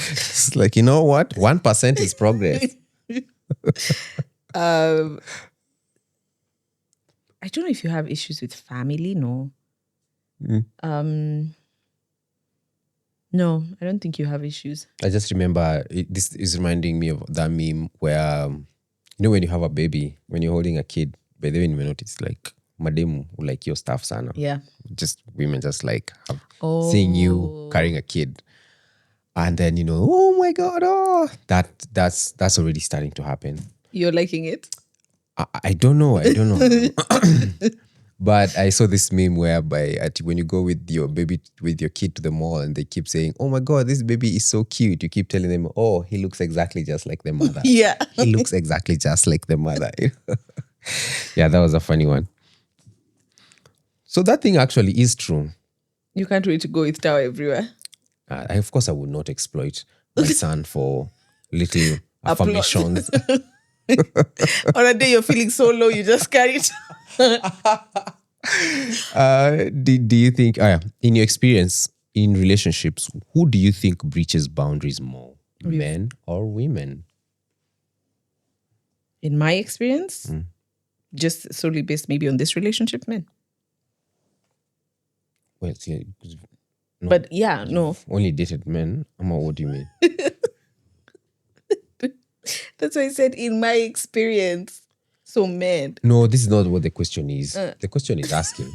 It's like, you know what? 1% is progress. I don't know if you have issues with family. No. No, I don't think you have issues. I just remember, this is reminding me of that meme where, you know, when you have a baby, when you're holding a kid, by the way, you may notice, like, mademu like your stuff sana. Yeah. Just women just like seeing you carrying a kid. And then, you know, oh my God, that's already starting to happen. You're liking it? I don't know. But I saw this meme whereby when you go with your kid to the mall and they keep saying, "Oh my God, this baby is so cute." You keep telling them, "Oh, he looks exactly just like the mother." Yeah. He looks exactly just like the mother. Yeah, that was a funny one. So that thing actually is true. You can't wait to go with Tao everywhere. Of course, I would not exploit my son for little Applause. affirmations. On a day you're feeling so low, you just carry it. Do you think, in your experience in relationships, who do you think breaches boundaries more, men or women? In my experience, just solely based maybe on this relationship, men. Well, yeah, no, But yeah, no. only dated men. What do you mean? That's why I said in my experience. So men. No, this is not what the question is. The question is asking.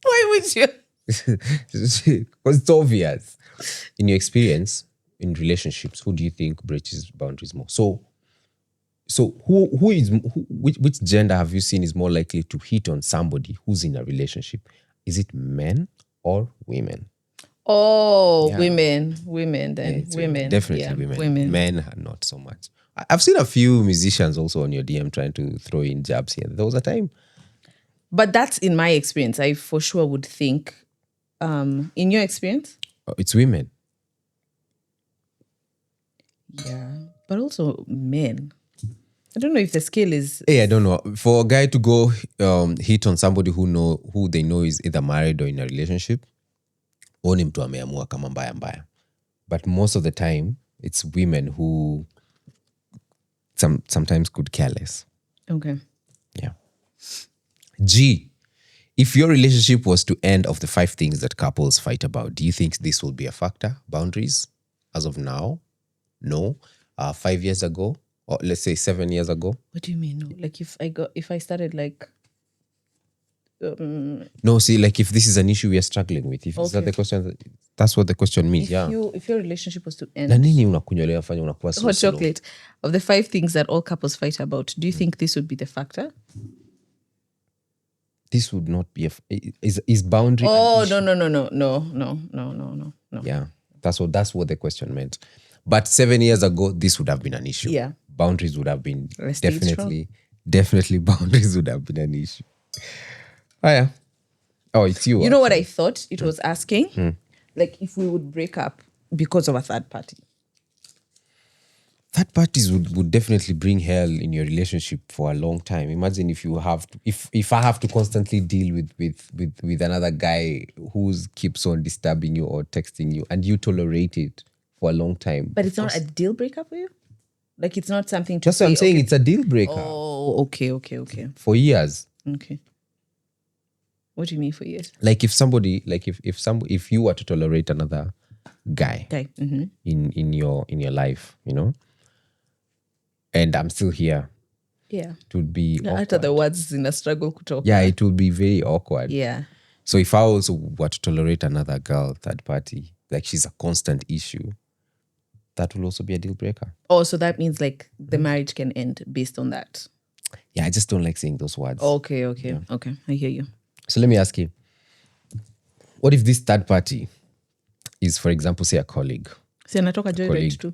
Why would you? Because it's obvious. In your experience in relationships, who do you think breaches boundaries more? So which gender have you seen is more likely to hit on somebody who's in a relationship? Is it men or women? Oh, Yeah. women then. It's women. Definitely Yeah, women. women. Men are not so much. I've seen a few musicians also on your DM trying to throw in jabs here. There was a time. But that's in my experience. I for sure would think, in your experience? It's women. Yeah. But also men. I don't know if the scale is. Hey, I don't know. For a guy to go hit on somebody who they know is either married or in a relationship, oni mtu ameamua kama mbaya mbaya. But most of the time, it's women who sometimes could care less. Okay. Yeah. G, if your relationship was to end of the 5 things that couples fight about, do you think this will be a factor? Boundaries? As of now? No. 5 years ago? Or let's say 7 years ago? What do you mean? No? Like if I started like No, see, like if this is an issue we are struggling with, if is that the question, that's what the question means. if your relationship was to end. Na nini unakunyolea fanya unakuwa so Hot slow? chocolate. Of the 5 things that all couples fight about, do you think this would be the factor? This would not be is boundary. Oh, no. Yeah, that's what the question meant. But 7 years ago, this would have been an issue. Yeah. Boundaries would have been Stayed strong. definitely boundaries would have been an issue. Oh yeah. Oh, it's you. You know what I thought it was asking? Like if we would break up because of a third party. Third parties would definitely bring hell in your relationship for a long time. Imagine if you have to, if I have to constantly deal with another guy who keeps on disturbing you or texting you, and you tolerate it for a long time. But it's not a deal breaker for you? Like it's not something to That's say, what I'm saying. okay. It's a deal breaker. Oh, okay. For years. Okay. What do you mean for years? Like if somebody, like if you were to tolerate another guy in your life, you know, and I'm still here. Yeah. It would be awkward. After the words in a struggle kutoka. Yeah, it would be very awkward. Yeah. So if I also were to tolerate another girl, third party, like she's a constant issue, that will also be a deal breaker. Oh, so that means like the marriage can end based on that. Yeah, I just don't like saying those words. Okay. Yeah. Okay, I hear you. So let me ask you, what if this third party is, for example, say a colleague? Si anatoka joyride tu.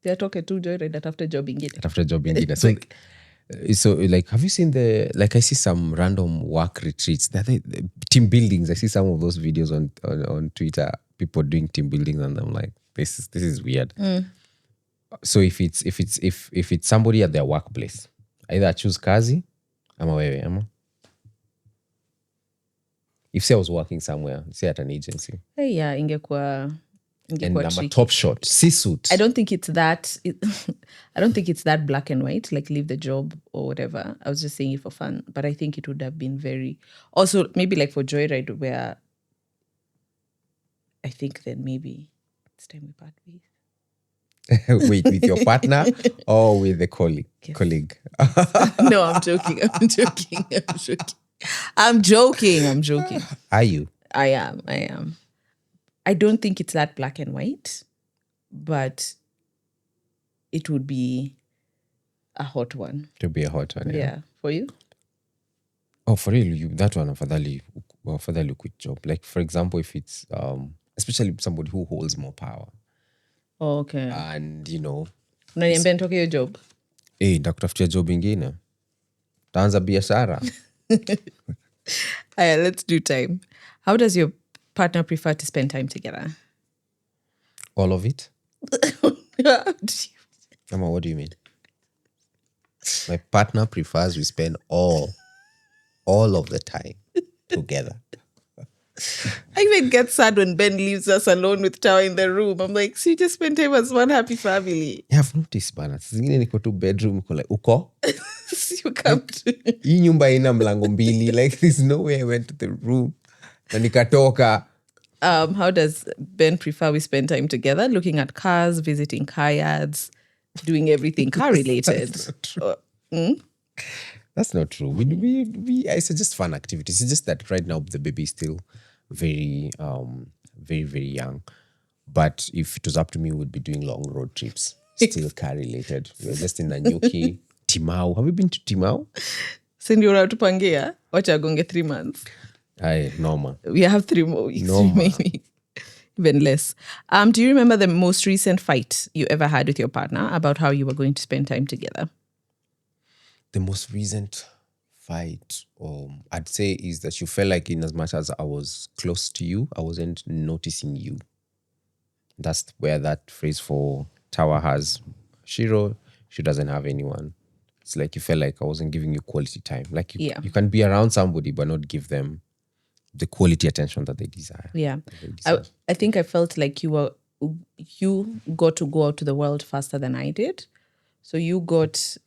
Si atoke tu joyride atafute job ingine. After job ingine. So like, have you seen I see some random work retreats, the team buildings. I see some of those videos on Twitter, people doing team buildings, and I'm like, this is weird. So if it's somebody at their workplace, either choose kazi ama wewe ama. If say I was working somewhere, say at an agency, Hey, yeah, ingekuwa and I'm a tricky. top shot, C-suit. I don't think it's that. I don't think it's that black and white. Like leave the job or whatever. I was just saying it for fun, but I think it would have been very. Also, maybe like for Joyride, where I think then maybe it's time we part ways. Wait, with your partner or with the colleague? Yes. Colleague. No, I'm joking. I'm joking. Are you? I am. I don't think it's that black and white, but it would be a hot one. To be a hot one. Yeah. For you? Oh, for real, that one, afadhali quit job. Like, for example, if it's, especially somebody who holds more power. Oh, okay. And, Unaniambia nitoke hiyo job? Ndakutafutia job ingine. Taanza biashara. Aya, let's do time. How does your partner prefer to spend time together? All of it? How do you- Emma, what do you mean? My partner prefers we spend all of the time together. I even get sad when Ben leaves us alone with Tao in the room. I'm like, so you just spend time as one happy family. Yeah, I've noticed, bana. Zingine niko tu bedroom, niko like, uko? You come to... Hii nyumba ina mlango mbili. Like, there's no way I went to the room. Na nikatoka. How does Ben prefer we spend time together? Looking at cars, visiting car yards, doing everything car related. That's not true. I suggest fun activities. It's just that right now the baby is still very, very, very young. But if it was up to me, we would be doing long road trips. Still car related. We're just in Nanyuki, Timau. Have you been to Timau? Send you around to Pangaea. Watch I go get 3 months. Aye, normal. We have 3 more weeks Normal. remaining. Even less. Do you remember the most recent fight you ever had with your partner about how you were going to spend time together? The most recent fight, I'd say, is that you felt like in as much as I was close to you, I wasn't noticing you. That's where that phrase for Tower has. Shiro, she doesn't have anyone. It's like you felt like I wasn't giving you quality time. Like you can be around somebody but not give them the quality attention that they desire. Yeah. I think I felt like you got to go out to the world faster than I did. So you got,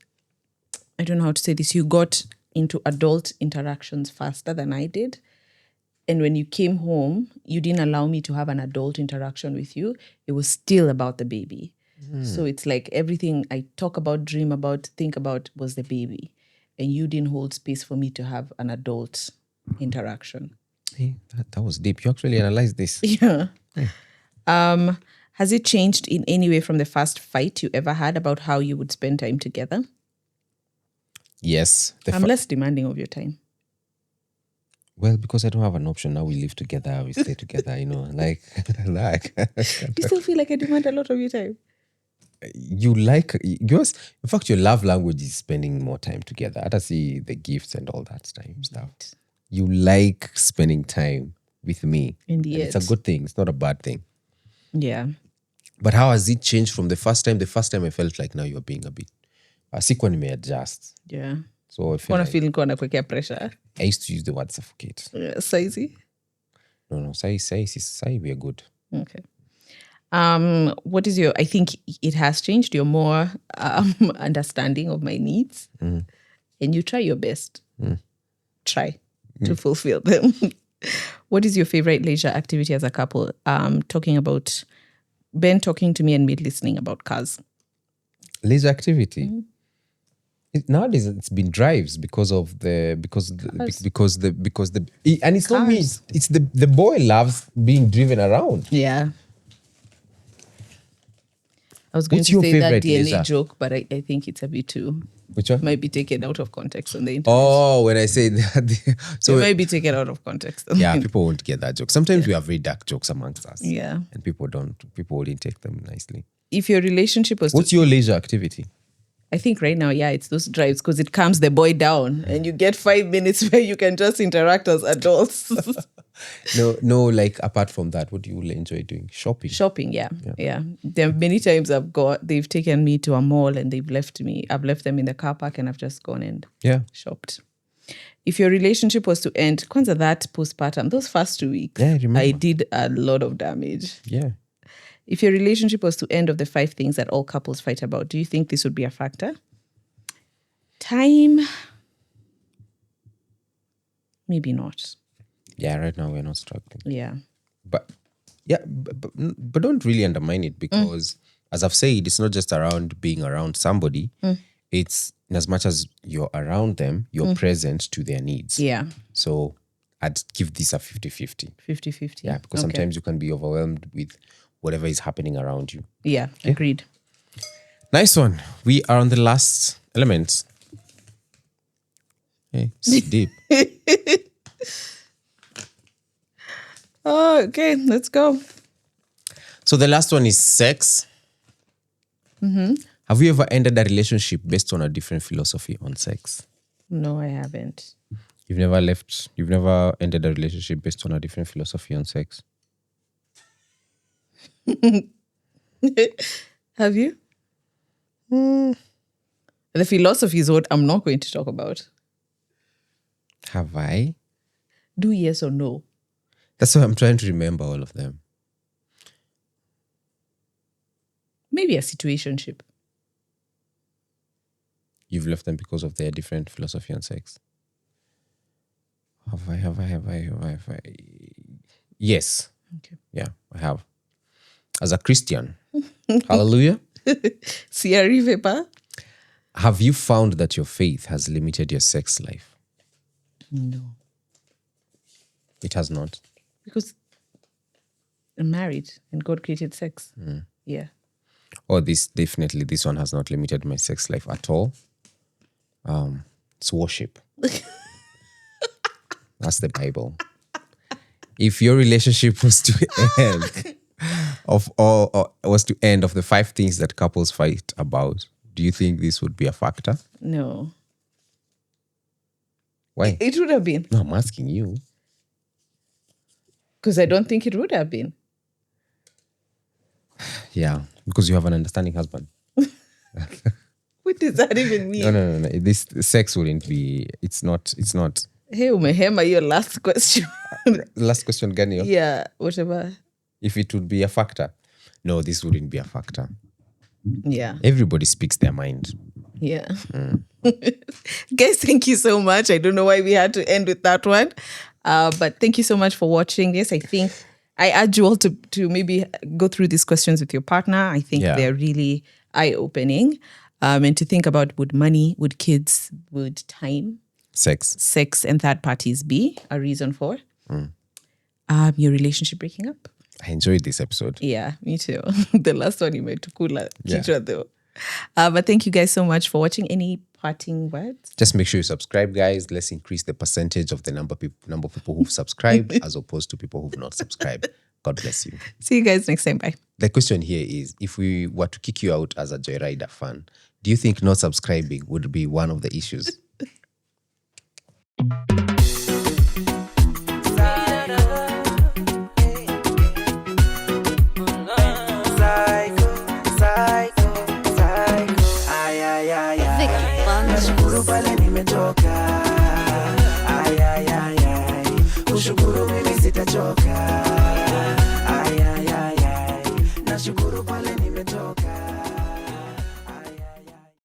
I don't know how to say this, you got into adult interactions faster than I did. And when you came home, you didn't allow me to have an adult interaction with you. It was still about the baby. So it's like everything I talk about, dream about, think about was the baby. And you didn't hold space for me to have an adult interaction. Hey, that was deep. You actually analyzed this. Yeah. Has it changed in any way from the first fight you ever had about how you would spend time together? Yes. I'm less demanding of your time. Well, because I don't have an option. Now we live together, we stay together, like. You still feel like I demand a lot of your time? Yours, in fact, your love language is spending more time together. I don't see the gifts and all that stuff. You like spending time with me. Indeed. It's a good thing. It's not a bad thing. Yeah. But how has it changed from the first time? The first time I felt like now you're being a bit... Sikuwa nimeadjust. Yeah. So I feel like... nilikuwa nakuwekea pressure. I used to use the word suffocate. Saizi? No. Sai, we are good. Okay. What is I think it has changed. You're more understanding of my needs. And you try your best. Try to fulfill them. What is your favorite leisure activity as a couple? Talking about Ben talking to me and me listening about cars. Leisure activity? Nowadays it's been drives and it's not me. It's the boy loves being driven around. Yeah. I was going to say that DNA leisure joke, but I think it's a bit too... Which one? Might be taken out of context on the internet. Oh, when I say that... So it might be taken out of context. Yeah, people won't get that joke. Sometimes we have very dark jokes amongst us. Yeah. And people wouldn't take them nicely. If your relationship was... What's your leisure activity? I think right now, it's those drives because it calms the boy down and you get 5 minutes where you can just interact as adults. No, like apart from that, what do you enjoy doing? Shopping, yeah. There are many times they've taken me to a mall and they've left me. I've left them in the car park and I've just gone and shopped. If your relationship was to end, kwanza that postpartum, those first 2 weeks, I did a lot of damage. Yeah. If your relationship was to end of the 5 things that all couples fight about, do you think this would be a factor? Time? Maybe not. Yeah, right now we're not struggling. Yeah. But don't really undermine it because, as I've said, it's not just around being around somebody. It's in as much as you're around them, you're present to their needs. Yeah. So I'd give this a 50-50. 50-50. Yeah, because sometimes you can be overwhelmed with whatever is happening around you. Yeah, agreed. Nice one. We are on the last element. Hey, it's deep. Oh, okay, let's go. So the last one is sex. Have you ever ended a relationship based on a different philosophy on sex? No, I haven't. You've never ended a relationship based on a different philosophy on sex? Have you? The philosophy is what I'm not going to talk about. Have I? Do yes or no. That's why I'm trying to remember all of them. Maybe a situationship. You've left them because of their different philosophy on sex. Have I? Yes. Okay. Yeah, I have. As a Christian. Hallelujah. CRE paper? Have you found that your faith has limited your sex life? No. It has not. Because I'm married and God created sex. Yeah. Oh, this one has not limited my sex life at all. It's worship. That's the Bible. If your relationship was to end of the 5 things that couples fight about, do you think this would be a factor? No. Why? It would have been. No, I'm asking you. Because I don't think it would have been. Yeah, because you have an understanding husband. What does that even mean? No. This sex wouldn't be. It's not. Hey, umehema, your last question. Last question, Ganio. Yeah, whatever. If it would be a factor. No, this wouldn't be a factor. Yeah. Everybody speaks their mind. Yeah. Guys, thank you so much. I don't know why we had to end with that one. But thank you so much for watching this. I think I urge you all to maybe go through these questions with your partner. I think they're really eye-opening. And to think about, would money, would kids, would time, sex and third parties be a reason for your relationship breaking up? I enjoyed this episode. Yeah, me too. The last one you made to cooler kichwa though. But thank you guys so much for watching. Any parting words? Just make sure you subscribe, guys. Let's increase the percentage of the number of people who've subscribed as opposed to people who've not subscribed. God bless you. See you guys next time. Bye. The question here is, if we were to kick you out as a Joyrider fan, do you think not subscribing would be one of the issues? Nashukuru pale nimetoka, kushukuru mimi sitachoka, nashukuru pale nimetoka.